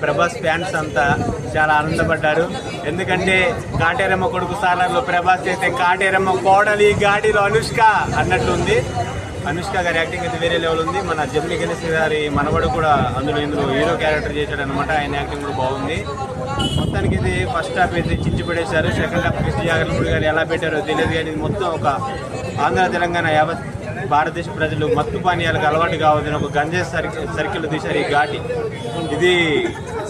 Prabhas fans అంతా చాలా ఆనందపడ్డారు. ఎందుకంటే కాటేరమ్మ కొడుకు సాలర్లో ప్రభాస్ అయితే కాటేరమ్మ కోడలి గాడిలో అనుష్క అన్నట్లుంది. అనుష్క గారి యాక్టింగ్ అయితే వేరే లెవెల్ ఉంది. మన జమినీ గణేష్ గారి మనవడు కూడా ఇందులో హీరో క్యారెక్టర్ చేశాడు అనమాట. ఆయన యాక్టింగ్ కూడా బాగుంది. మొత్తానికి ఇది ఫస్ట్ హాఫ్ అయితే చించి పడేశారు. సెకండ్ హాఫ్ కృష్ణ జాగర్లమూడి గారు ఎలా పెట్టారో తెలియదు, కానీ మొత్తం ఒక ఆంధ్ర తెలంగాణ యావత్ భారతదేశ ప్రజలు మత్తు పానీయాలకు అలవాటు కావద్దని ఒక గంజాయి సర్కిల్ తీశారు. ఈ ఘాటి ఇది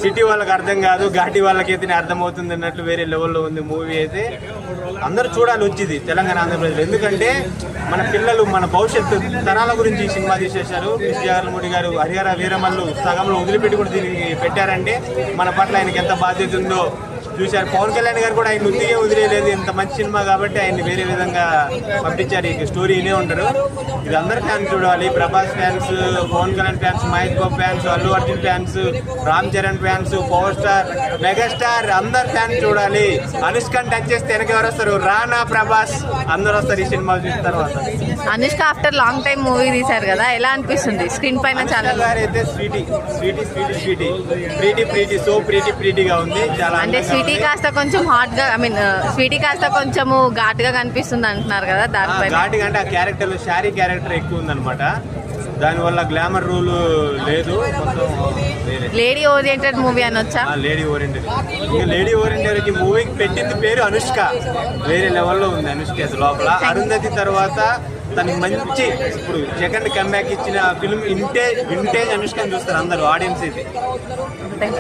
సిటీ వాళ్ళకి అర్థం కాదు, ఘాటి వాళ్ళకైతే అర్థమవుతుంది అన్నట్లు వేరే లెవెల్లో ఉంది మూవీ అయితే. అందరూ చూడాలి వచ్చింది తెలంగాణ ఆంధ్రప్రదేశ్. ఎందుకంటే మన పిల్లలు మన భవిష్యత్తు తరాల గురించి ఈ సినిమా తీసేశారు. కృష్ణ జాగర్లమూడి గారు హరిహర వీరమల్లు సగంలో వదిలిపెట్టి కూడా దీనికి పెట్టారంటే మన పట్ల ఆయనకి ఎంత బాధ్యత ఉందో చూశారు. పవన్ కళ్యాణ్ గారు కూడా ఆయన ఉద్దిగే వదిలేదు. ఇంత మంచి సినిమా కాబట్టి ఆయన్ని వేరే విధంగా పంపించారు. ఈ స్టోరీ ఇనే ఉంటారు. ఇది అందరు ఫ్యాన్స్ చూడాలి. Prabhas fans, Pawan Kalyan fans, Mahesh Babu fans, Allu Arjun fans, Ram Charan fans, power star, megastar అందరు ఫ్యాన్స్ చూడాలి. అనుష్కని టచ్ చేస్తే వెనక ఎవరు వస్తారు? రానా, ప్రభాస్ అందరు వస్తారు ఈ సినిమా చూసిన తర్వాత. Anushka after long time movie తీశారు కదా, ఎలా అనిపిస్తుంది స్క్రీన్ పైన? చాలా అయితే ప్రీటీగా ఉంది. చాలా అంటే స్వీటీ కాస్త కొంచెం హాట్ గా, ఐ మీన్ స్వీటీ కాస్త కొంచెము ఘాటుగా కనిపిస్తుంది అంటున్నారు కదా, దానిపై ఘాటుగా అంటే ఆ క్యారెక్టర్ శారీ క్యారెక్టర్ ఎక్కువ ఉందన్నమాట. దానివల్ల గ్లామర్ రూల్ లేదు. లేడీ ఓరియంటెడ్ మూవీ అనొచ్చా? Lady oriented. ఇంకా లేడీ ఓరియంటెడ్ మూవీకి పెట్టింది పేరు అనుష్క. వేరే లెవెల్లో ఉంది అనుష్క లోపల. అరుంధతి తర్వాత తనకి మంచి ఇప్పుడు సెకండ్ కమ్బ్యాక్ ఇచ్చిన ఫిల్మ్ వింటేజ్ అనుష్కని చూస్తారు అందరూ ఆడియన్స్ ఇది.